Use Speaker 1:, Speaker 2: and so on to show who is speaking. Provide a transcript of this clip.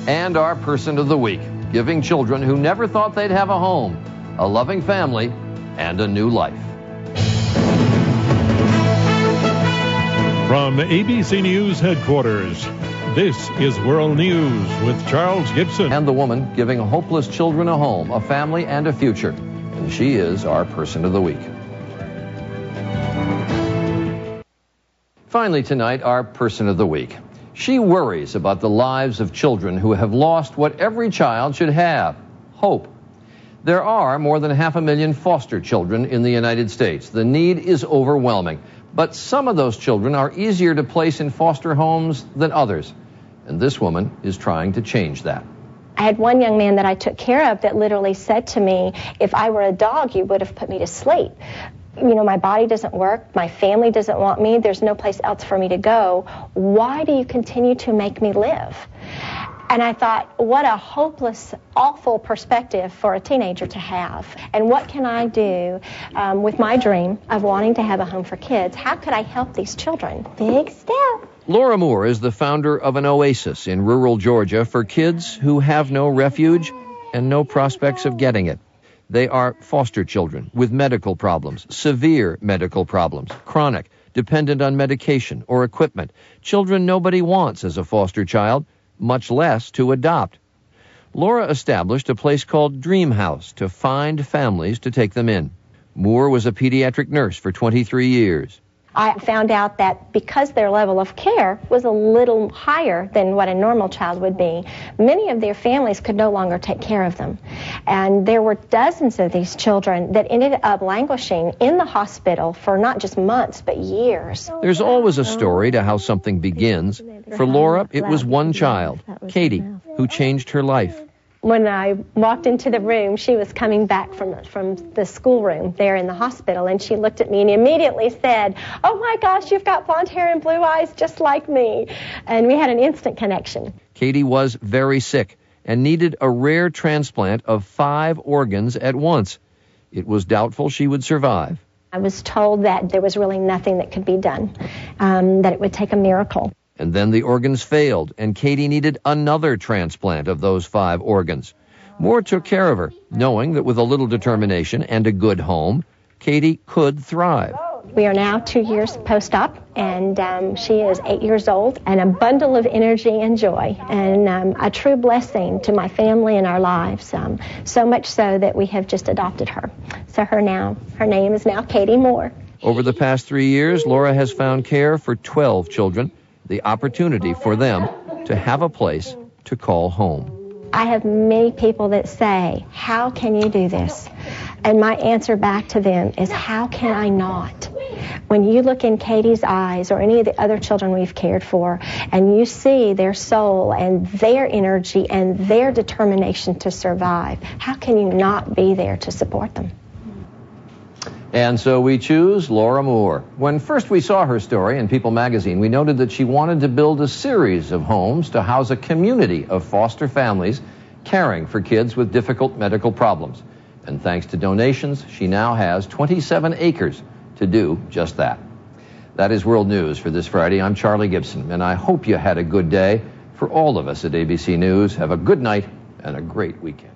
Speaker 1: And our person of the week, giving children who never thought they'd have a home, a loving family, and a new life.
Speaker 2: From ABC News headquarters, this is World News with Charles Gibson.
Speaker 1: And the woman giving hopeless children a home, a family, and a future. And she is our person of the week. Finally tonight, our person of the week. She worries about the lives of children who have lost what every child should have, hope. There are more than 500,000 foster children in the United States. The need is overwhelming. But some of those children are easier to place in foster homes than others. And this woman is trying to change that.
Speaker 3: I had one young man that I took care of that literally said to me, if I were a dog, you would have put me to sleep. You know, my body doesn't work, my family doesn't want me, there's no place else for me to go. Why do you continue to make me live? And I thought, what a hopeless, awful perspective for a teenager to have. And what can I do with my dream of wanting to have a home for kids? How could I help these children? Big step.
Speaker 1: Laura Moore is the founder of an oasis in rural Georgia for kids who have no refuge and no prospects of getting it. They are foster children with medical problems, severe medical problems, chronic, dependent on medication or equipment, children nobody wants as a foster child, much less to adopt. Laura established a place called Dream House to find families to take them in. Moore was a pediatric nurse for 23 years.
Speaker 3: I found out that because their level of care was a little higher than what a normal child would be, many of their families could no longer take care of them. And there were dozens of these children that ended up languishing in the hospital for not just months, but years.
Speaker 1: There's always a story to how something begins. For Laura, it was one child, Katie, who changed her life.
Speaker 3: When I walked into the room, she was coming back from the schoolroom there in the hospital, and she looked at me and immediately said, "Oh my gosh, you've got blonde hair and blue eyes just like me." And we had an instant connection.
Speaker 1: Katie was very sick and needed a rare transplant of 5 organs at once. It was doubtful she would survive.
Speaker 3: I was told that there was really nothing that could be done, that it would take a miracle.
Speaker 1: And then the organs failed, and Katie needed another transplant of those 5 organs. Moore took care of her, knowing that with a little determination and a good home, Katie could thrive.
Speaker 3: We are now 2 years post-op, and she is 8 years old, and a bundle of energy and joy, and a true blessing to my family and our lives, so much so that we have just adopted her. So her name is now Katie Moore.
Speaker 1: Over the past 3 years, Laura has found care for 12 children, the opportunity for them to have a place to call home.
Speaker 3: I have many people that say, "How can you do this?" And my answer back to them is, how can I not? When you look in Katie's eyes or any of the other children we've cared for, and you see their soul and their energy and their determination to survive, how can you not be there to support them?
Speaker 1: And so we choose Laura Moore. When first we saw her story in People magazine, we noted that she wanted to build a series of homes to house a community of foster families caring for kids with difficult medical problems. And thanks to donations, she now has 27 acres to do just that. That is World News for this Friday. I'm Charlie Gibson, and I hope you had a good day. For all of us at ABC News, have a good night and a great weekend.